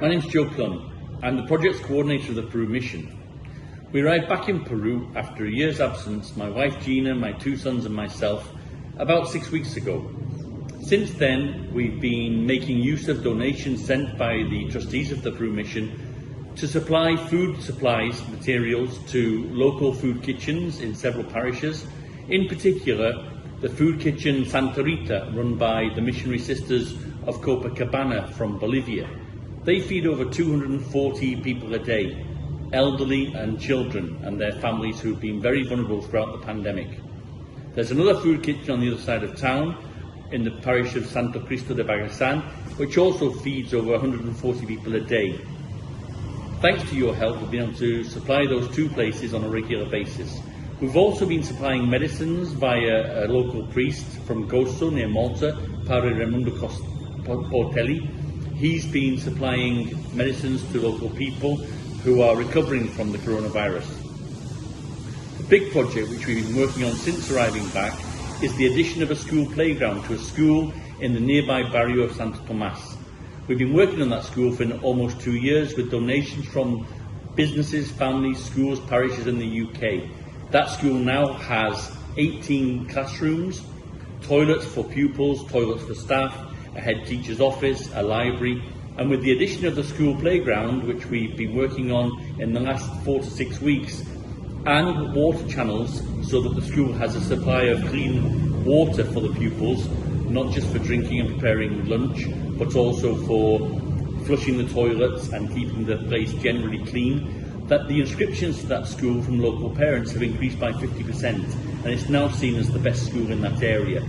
My name's Joe Plum. I'm the project's coordinator of the Peru Mission. We arrived back in Peru after a year's absence, my wife Gina, my two sons and myself, about 6 weeks ago. Since then, we've been making use of donations sent by the trustees of the Peru Mission to supply food supplies materials to local food kitchens in several parishes, in particular the food kitchen Santa Rita, run by the missionary sisters of Copacabana from Bolivia. They feed over 240 people a day, elderly and children and their families who have been very vulnerable throughout the pandemic. There's another food kitchen on the other side of town in the parish of Santo Cristo de Bagasan, which also feeds over 140 people a day. Thanks to your help, we've been able to supply those two places on a regular basis. We've also been supplying medicines via a local priest from Gozo near Malta, Padre Raimundo Portelli. He's been supplying medicines to local people who are recovering from the coronavirus. The big project which we've been working on since arriving back is the addition of a school playground to a school in the nearby barrio of Santo Tomas. We've been working on that school for almost 2 years with donations from businesses, families, schools, parishes in the UK. That school now has 18 classrooms, toilets for pupils, toilets for staff, a head teacher's office, a library, and with the addition of the school playground, which we've been working on in the last 4 to 6 weeks, and water channels so that the school has a supply of clean water for the pupils, not just for drinking and preparing lunch, but also for flushing the toilets and keeping the place generally clean, that the inscriptions to that school from local parents have increased by 50%, and it's now seen as the best school in that area.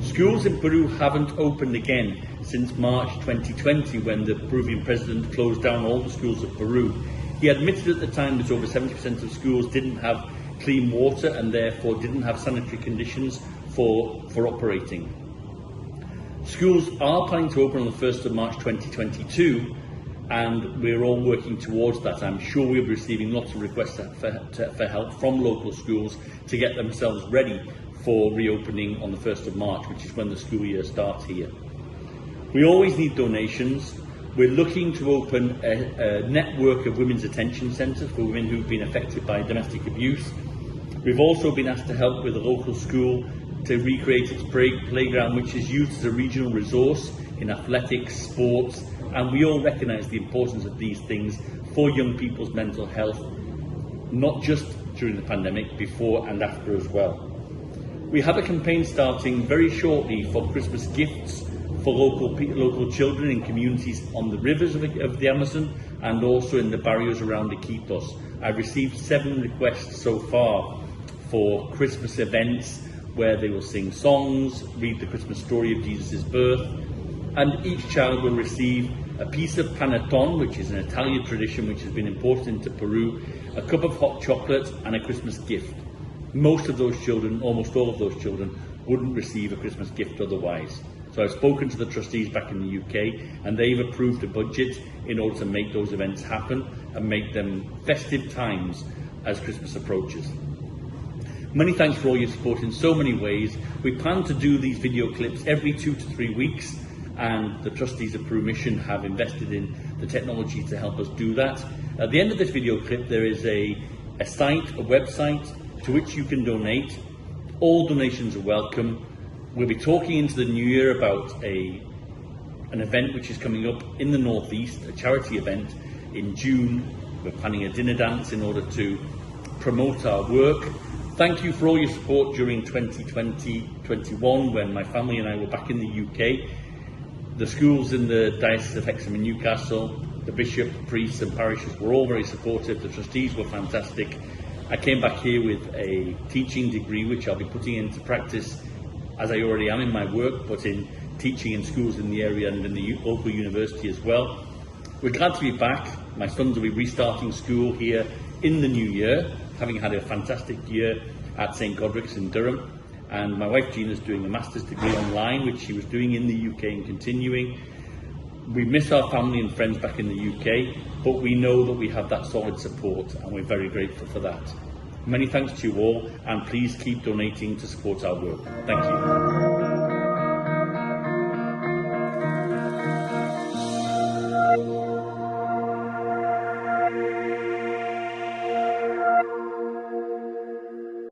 Schools in Peru haven't opened again since March 2020, when the Peruvian president closed down all the schools of Peru. He admitted at the time that over 70% of schools didn't have clean water and therefore didn't have sanitary conditions for operating. Schools are planning to open on the 1st of March 2022, and we're all working towards that. I'm sure we'll be receiving lots of requests for help from local schools to get themselves ready for reopening on the 1st of March, which is when the school year starts here. We always need donations. We're looking to open a network of women's attention centres for women who've been affected by domestic abuse. We've also been asked to help with a local school to recreate its playground, which is used as a regional resource in athletics, sports, and we all recognise the importance of these things for young people's mental health, not just during the pandemic, before and after as well. We have a campaign starting very shortly for Christmas gifts for local children in communities on the rivers of the Amazon and also in the barrios around Iquitos. I've received 7 requests so far for Christmas events where they will sing songs, read the Christmas story of Jesus' birth, and each child will receive a piece of panettone, which is an Italian tradition which has been imported into Peru, a cup of hot chocolate and a Christmas gift. Most of those children, almost all of those children, wouldn't receive a Christmas gift otherwise. So I've spoken to the trustees back in the UK and they've approved a budget in order to make those events happen and make them festive times as Christmas approaches. Many thanks for all your support in so many ways. We plan to do these video clips every 2 to 3 weeks, and the trustees of Peru Mission have invested in the technology to help us do that. At the end of this video clip there is a website to which you can donate. All donations are welcome. We'll be talking into the new year about an event which is coming up in the northeast, a charity event in June. We're planning a dinner dance in order to promote our work. Thank you for all your support during 2020-21 when my family and I were back in the UK. The schools in the Diocese of Hexham and Newcastle, the bishop, priests and parishes were all very supportive. The trustees were fantastic. I came back here with a teaching degree which I'll be putting into practice, as I already am in my work, but in teaching in schools in the area and in the local university as well. We're glad to be back. My sons will be restarting school here in the new year, having had a fantastic year at St Godric's in Durham. And my wife Gina is doing a master's degree online, which she was doing in the UK and continuing. We miss our family and friends back in the UK, but we know that we have that solid support and we're very grateful for that. Many thanks to you all, and please keep donating to support our work. Thank you.